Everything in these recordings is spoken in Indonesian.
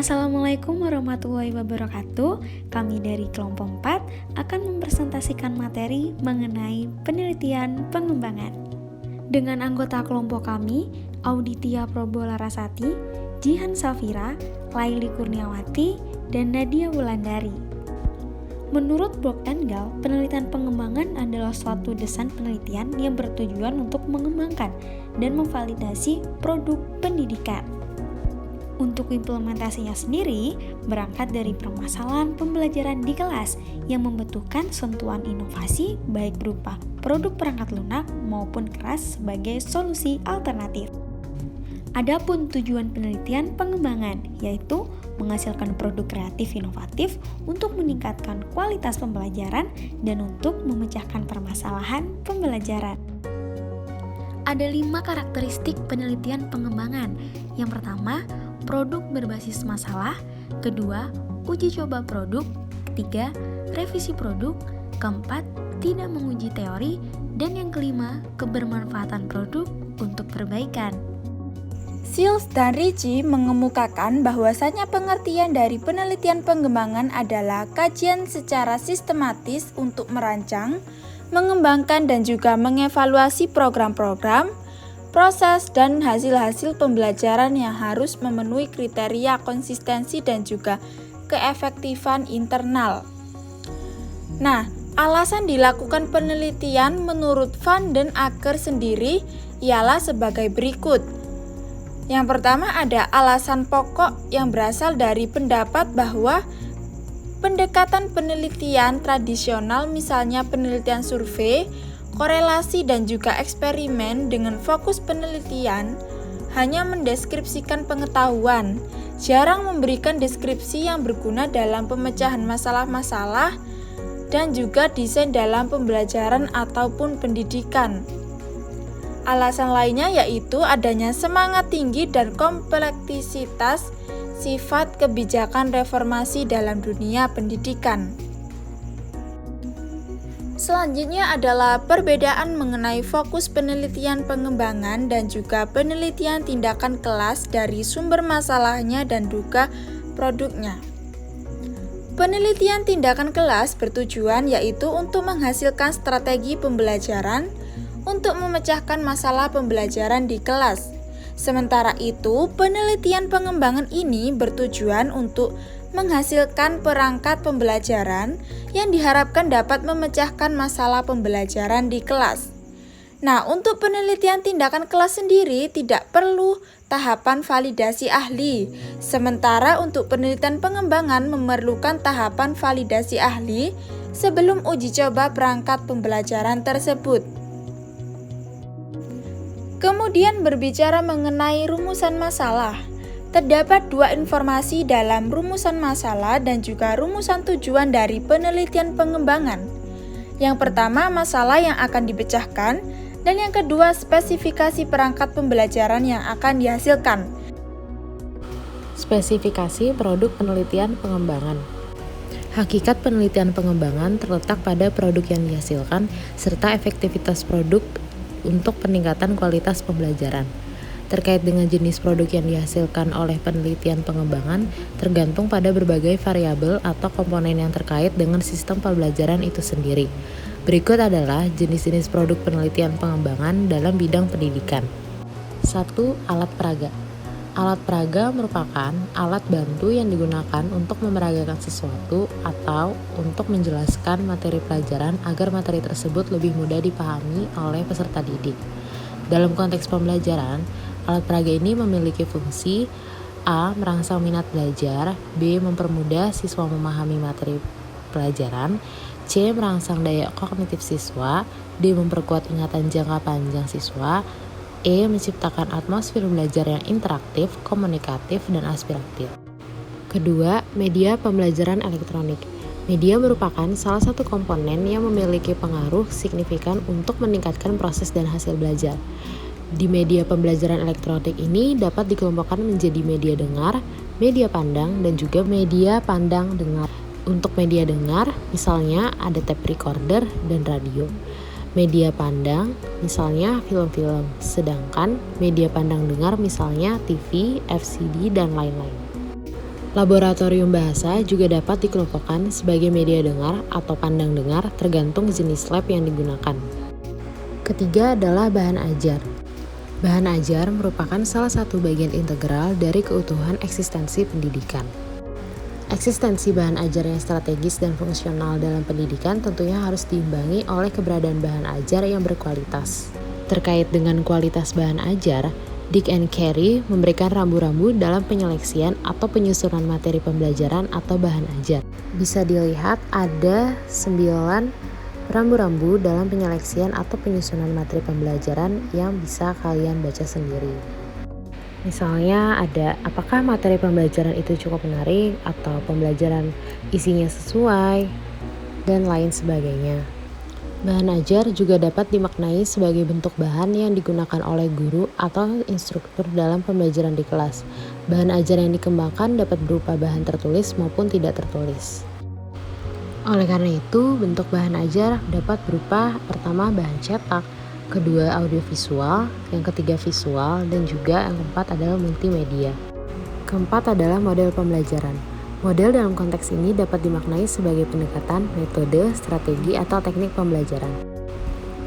Assalamualaikum warahmatullahi wabarakatuh. Kami dari kelompok 4 akan mempresentasikan materi mengenai penelitian pengembangan. Dengan anggota kelompok kami, Auditia Probolarasati, Jihan Safira, Laili Kurniawati, dan Nadia Wulandari. Menurut Brock and Gall, penelitian pengembangan adalah suatu desain penelitian yang bertujuan untuk mengembangkan dan memvalidasi produk pendidikan. Untuk implementasinya sendiri, berangkat dari permasalahan pembelajaran di kelas yang membutuhkan sentuhan inovasi baik berupa produk perangkat lunak maupun keras sebagai solusi alternatif. Adapun tujuan penelitian pengembangan yaitu menghasilkan produk kreatif inovatif untuk meningkatkan kualitas pembelajaran dan untuk memecahkan permasalahan pembelajaran. Ada 5 karakteristik penelitian pengembangan. Yang pertama, produk berbasis masalah. Kedua, uji coba produk. Ketiga, revisi produk. Keempat, tidak menguji teori. Dan yang kelima, kebermanfaatan produk untuk perbaikan. Shields dan Ricci mengemukakan bahwasanya pengertian dari penelitian pengembangan adalah kajian secara sistematis untuk merancang, mengembangkan dan juga mengevaluasi program-program, proses dan hasil-hasil pembelajaran yang harus memenuhi kriteria konsistensi dan juga keefektifan internal. Nah, alasan dilakukan penelitian menurut Van den Akker sendiri ialah sebagai berikut. Yang pertama ada alasan pokok yang berasal dari pendapat bahwa pendekatan penelitian tradisional misalnya penelitian survei, korelasi dan juga eksperimen dengan fokus penelitian hanya mendeskripsikan pengetahuan, jarang memberikan deskripsi yang berguna dalam pemecahan masalah-masalah dan juga desain dalam pembelajaran ataupun pendidikan. Alasan lainnya yaitu adanya semangat tinggi dan kompleksitas sifat kebijakan reformasi dalam dunia pendidikan. Selanjutnya adalah perbedaan mengenai fokus penelitian pengembangan dan juga penelitian tindakan kelas dari sumber masalahnya dan juga produknya. Penelitian tindakan kelas bertujuan yaitu untuk menghasilkan strategi pembelajaran untuk memecahkan masalah pembelajaran di kelas. Sementara itu, penelitian pengembangan ini bertujuan untuk menghasilkan perangkat pembelajaran yang diharapkan dapat memecahkan masalah pembelajaran di kelas. Nah, untuk penelitian tindakan kelas sendiri tidak perlu tahapan validasi ahli. Sementara untuk penelitian pengembangan memerlukan tahapan validasi ahli sebelum uji coba perangkat pembelajaran tersebut. Kemudian berbicara mengenai rumusan masalah. Terdapat 2 informasi dalam rumusan masalah dan juga rumusan tujuan dari penelitian pengembangan. Yang pertama, masalah yang akan dipecahkan, dan yang kedua, spesifikasi perangkat pembelajaran yang akan dihasilkan. Spesifikasi produk penelitian pengembangan. Hakikat penelitian pengembangan terletak pada produk yang dihasilkan serta efektivitas produk untuk peningkatan kualitas pembelajaran. Terkait dengan jenis produk yang dihasilkan oleh penelitian pengembangan tergantung pada berbagai variabel atau komponen yang terkait dengan sistem pembelajaran itu sendiri. Berikut adalah jenis-jenis produk penelitian pengembangan dalam bidang pendidikan. 1. Alat peraga. Alat peraga merupakan alat bantu yang digunakan untuk memeragakan sesuatu atau untuk menjelaskan materi pelajaran agar materi tersebut lebih mudah dipahami oleh peserta didik. Dalam konteks pembelajaran, alat peraga ini memiliki fungsi A. Merangsang minat belajar, B. Mempermudah siswa memahami materi pelajaran, C. Merangsang daya kognitif siswa, D. Memperkuat ingatan jangka panjang siswa, E. Menciptakan atmosfer belajar yang interaktif, komunikatif, dan aspiratif. Kedua, media pembelajaran elektronik. Media merupakan salah satu komponen yang memiliki pengaruh signifikan untuk meningkatkan proses dan hasil belajar. Di media pembelajaran elektronik ini dapat dikelompokkan menjadi media dengar, media pandang, dan juga media pandang dengar. Untuk media dengar, misalnya ada tape recorder dan radio. Media pandang, misalnya film-film, sedangkan media pandang dengar misalnya TV, FCD, dan lain-lain. Laboratorium bahasa juga dapat dikelompokkan sebagai media dengar atau pandang dengar tergantung jenis lab yang digunakan. Ketiga adalah bahan ajar. Bahan ajar merupakan salah satu bagian integral dari keutuhan eksistensi pendidikan. Eksistensi bahan ajar yang strategis dan fungsional dalam pendidikan tentunya harus diimbangi oleh keberadaan bahan ajar yang berkualitas. Terkait dengan kualitas bahan ajar, Dick and Carey memberikan rambu-rambu dalam penyeleksian atau penyusunan materi pembelajaran atau bahan ajar. Bisa dilihat ada 9 rambu-rambu dalam penyeleksian atau penyusunan materi pembelajaran yang bisa kalian baca sendiri. Misalnya ada apakah materi pembelajaran itu cukup menarik atau pembelajaran isinya sesuai dan lain sebagainya. Bahan ajar juga dapat dimaknai sebagai bentuk bahan yang digunakan oleh guru atau instruktur dalam pembelajaran di kelas. Bahan ajar yang dikembangkan dapat berupa bahan tertulis maupun tidak tertulis. Oleh karena itu, bentuk bahan ajar dapat berupa pertama bahan cetak, kedua audiovisual, yang ketiga visual, dan juga yang keempat adalah multimedia. Keempat adalah model pembelajaran. Model dalam konteks ini dapat dimaknai sebagai pendekatan, metode, strategi, atau teknik pembelajaran.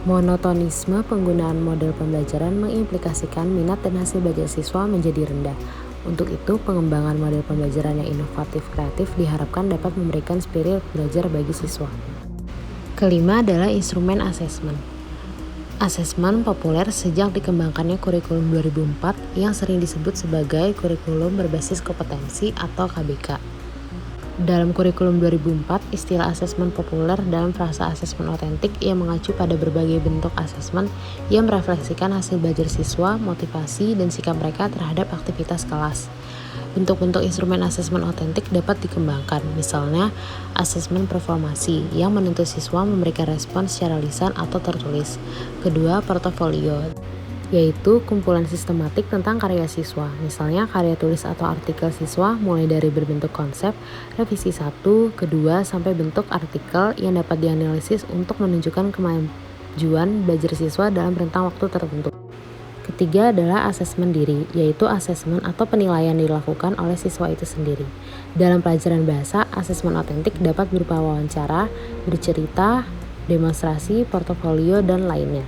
Monotonisme penggunaan model pembelajaran mengimplikasikan minat dan hasil belajar siswa menjadi rendah. Untuk itu, pengembangan model pembelajaran yang inovatif kreatif diharapkan dapat memberikan spirit belajar bagi siswa. Kelima adalah instrumen asesmen. Asesmen populer sejak dikembangkannya kurikulum 2004 yang sering disebut sebagai kurikulum berbasis kompetensi atau KBK. Dalam kurikulum 2004, istilah asesmen populer dalam frasa asesmen otentik yang mengacu pada berbagai bentuk asesmen yang merefleksikan hasil belajar siswa, motivasi, dan sikap mereka terhadap aktivitas kelas. Bentuk-bentuk instrumen asesmen otentik dapat dikembangkan, misalnya asesmen performasi yang menuntut siswa memberikan respon secara lisan atau tertulis. Kedua, portofolio, yaitu kumpulan sistematik tentang karya siswa, misalnya karya tulis atau artikel siswa mulai dari berbentuk konsep, revisi 1, kedua, sampai bentuk artikel yang dapat dianalisis untuk menunjukkan kemajuan belajar siswa dalam rentang waktu tertentu. Ketiga adalah asesmen diri, yaitu asesmen atau penilaian dilakukan oleh siswa itu sendiri. Dalam pelajaran bahasa, asesmen otentik dapat berupa wawancara, bercerita, demonstrasi, portofolio, dan lainnya.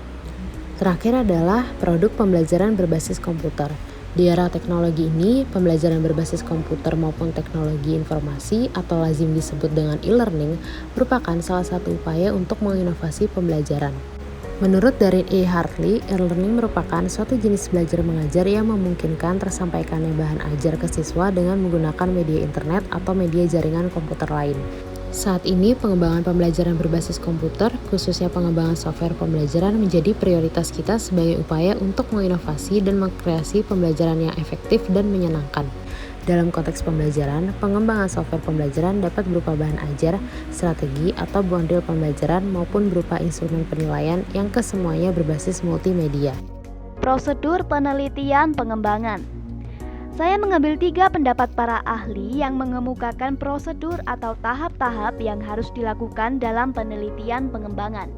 Terakhir adalah produk pembelajaran berbasis komputer. Di era teknologi ini, pembelajaran berbasis komputer maupun teknologi informasi atau lazim disebut dengan e-learning merupakan salah satu upaya untuk menginovasi pembelajaran. Menurut Darren E. Hartley, e-learning merupakan suatu jenis belajar mengajar yang memungkinkan tersampaikannya bahan ajar ke siswa dengan menggunakan media internet atau media jaringan komputer lain. Saat ini, pengembangan pembelajaran berbasis komputer, khususnya pengembangan software pembelajaran, menjadi prioritas kita sebagai upaya untuk menginovasi dan mengkreasi pembelajaran yang efektif dan menyenangkan. Dalam konteks pembelajaran, pengembangan software pembelajaran dapat berupa bahan ajar, strategi, atau model pembelajaran maupun berupa instrumen penilaian yang kesemuanya berbasis multimedia. Prosedur penelitian pengembangan. Saya mengambil 3 pendapat para ahli yang mengemukakan prosedur atau tahap-tahap yang harus dilakukan dalam penelitian pengembangan.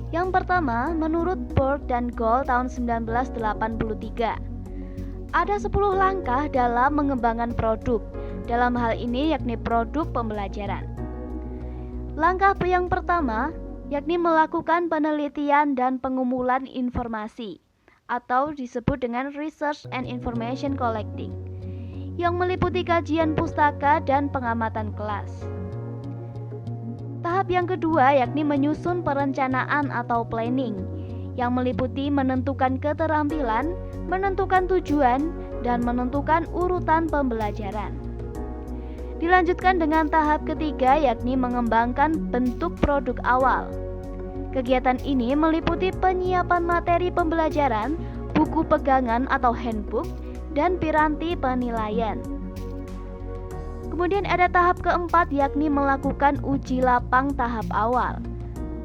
Yang pertama, menurut Burke dan Gold tahun 1983, ada 10 langkah dalam mengembangkan produk, dalam hal ini yakni produk pembelajaran. Langkah yang pertama, yakni melakukan penelitian dan pengumpulan informasi, atau disebut dengan Research and Information Collecting, yang meliputi kajian pustaka dan pengamatan kelas. Tahap yang kedua yakni menyusun perencanaan atau planning, yang meliputi menentukan keterampilan, menentukan tujuan, dan menentukan urutan pembelajaran. Dilanjutkan dengan tahap ketiga yakni mengembangkan bentuk produk awal. Kegiatan ini meliputi penyiapan materi pembelajaran, buku pegangan atau handbook, dan piranti penilaian. Kemudian ada tahap keempat yakni melakukan uji lapang tahap awal.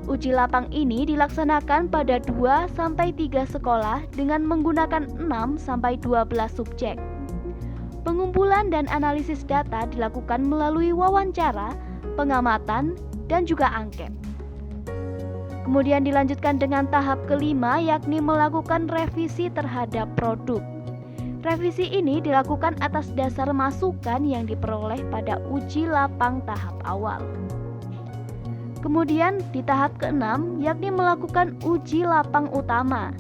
Uji lapang ini dilaksanakan pada 2-3 sekolah dengan menggunakan 6-12 subjek. Pengumpulan dan analisis data dilakukan melalui wawancara, pengamatan, dan juga angket. Kemudian dilanjutkan dengan tahap kelima yakni melakukan revisi terhadap produk. Revisi ini dilakukan atas dasar masukan yang diperoleh pada uji lapang tahap awal. Kemudian di tahap ke-6 yakni melakukan uji lapang utama.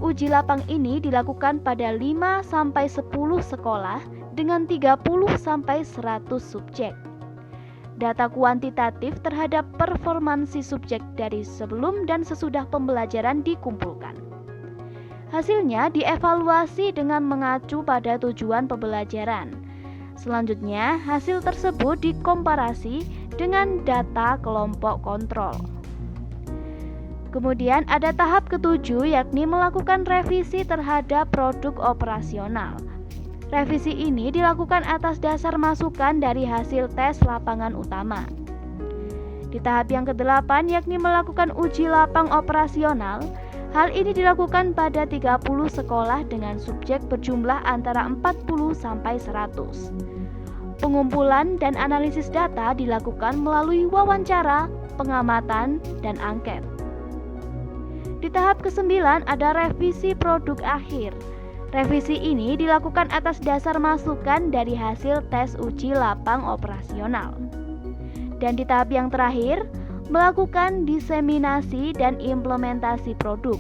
Uji lapang ini dilakukan pada 5-10 sekolah dengan 30-100 subjek. Data kuantitatif terhadap performansi subjek dari sebelum dan sesudah pembelajaran dikumpulkan. Hasilnya dievaluasi dengan mengacu pada tujuan pembelajaran. Selanjutnya, hasil tersebut dikomparasi dengan data kelompok kontrol. Kemudian ada tahap ke-7 yakni melakukan revisi terhadap produk operasional. Revisi ini dilakukan atas dasar masukan dari hasil tes lapangan utama. Di tahap yang ke-8 yakni melakukan uji lapang operasional. Hal ini dilakukan pada 30 sekolah dengan subjek berjumlah antara 40 sampai 100. Pengumpulan dan analisis data dilakukan melalui wawancara, pengamatan, dan angket. Di tahap ke-9 ada revisi produk akhir. Revisi ini dilakukan atas dasar masukan dari hasil tes uji lapang operasional. Dan di tahap yang terakhir, melakukan diseminasi dan implementasi produk.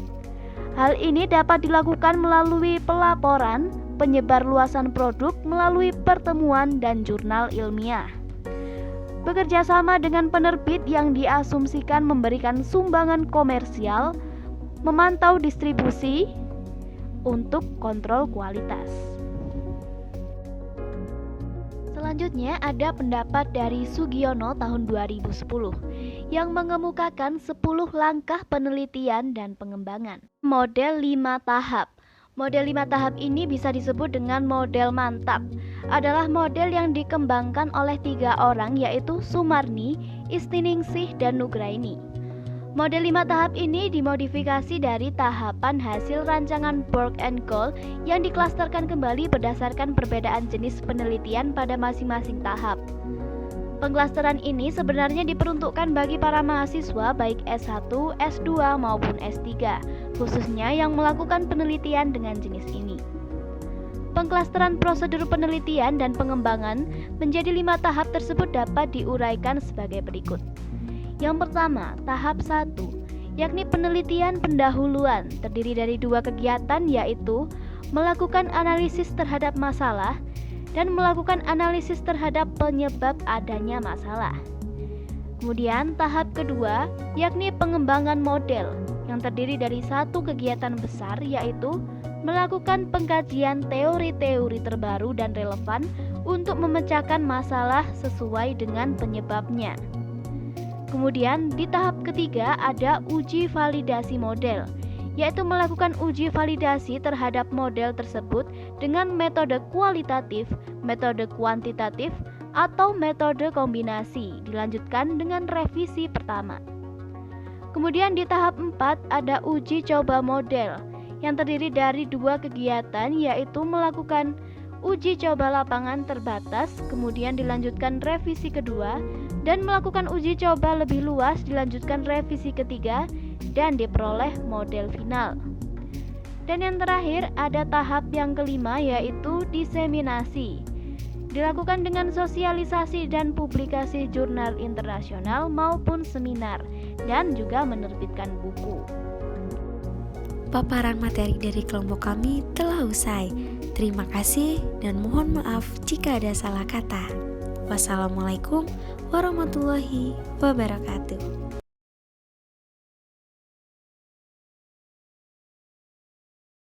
Hal ini dapat dilakukan melalui pelaporan, penyebarluasan produk melalui pertemuan dan jurnal ilmiah. Bekerja sama dengan penerbit yang diasumsikan memberikan sumbangan komersial, memantau distribusi, untuk kontrol kualitas. Selanjutnya ada pendapat dari Sugiono tahun 2010 yang mengemukakan 10 langkah penelitian dan pengembangan. Model 5 tahap. Model 5 tahap ini bisa disebut dengan model mantap. Adalah model yang dikembangkan oleh 3 orang yaitu Sumarni, Istiningsih, dan Nugraini. Model 5 tahap ini dimodifikasi dari tahapan hasil rancangan Borg and Gold yang diklasterkan kembali berdasarkan perbedaan jenis penelitian pada masing-masing tahap. Pengklasteran ini sebenarnya diperuntukkan bagi para mahasiswa baik S1, S2 maupun S3, khususnya yang melakukan penelitian dengan jenis ini. Pengklasteran prosedur penelitian dan pengembangan menjadi 5 tahap tersebut dapat diuraikan sebagai berikut. Yang pertama, tahap 1, yakni penelitian pendahuluan, terdiri dari 2 kegiatan yaitu melakukan analisis terhadap masalah dan melakukan analisis terhadap penyebab adanya masalah. Kemudian tahap kedua, yakni pengembangan model, yang terdiri dari 1 kegiatan besar yaitu melakukan pengkajian teori-teori terbaru dan relevan untuk memecahkan masalah sesuai dengan penyebabnya. Kemudian di tahap ketiga ada uji validasi model, yaitu melakukan uji validasi terhadap model tersebut dengan metode kualitatif, metode kuantitatif, atau metode kombinasi, dilanjutkan dengan revisi pertama. Kemudian di tahap 4 ada uji coba model, yang terdiri dari 2 kegiatan yaitu melakukan uji coba lapangan terbatas, kemudian dilanjutkan revisi kedua, dan melakukan uji coba lebih luas, dilanjutkan revisi ketiga, dan diperoleh model final. Dan yang terakhir ada tahap yang kelima yaitu diseminasi. Dilakukan dengan sosialisasi dan publikasi jurnal internasional maupun seminar, dan juga menerbitkan buku. Paparan materi dari kelompok kami telah usai. Terima kasih dan mohon maaf jika ada salah kata. Wassalamualaikum warahmatullahi wabarakatuh.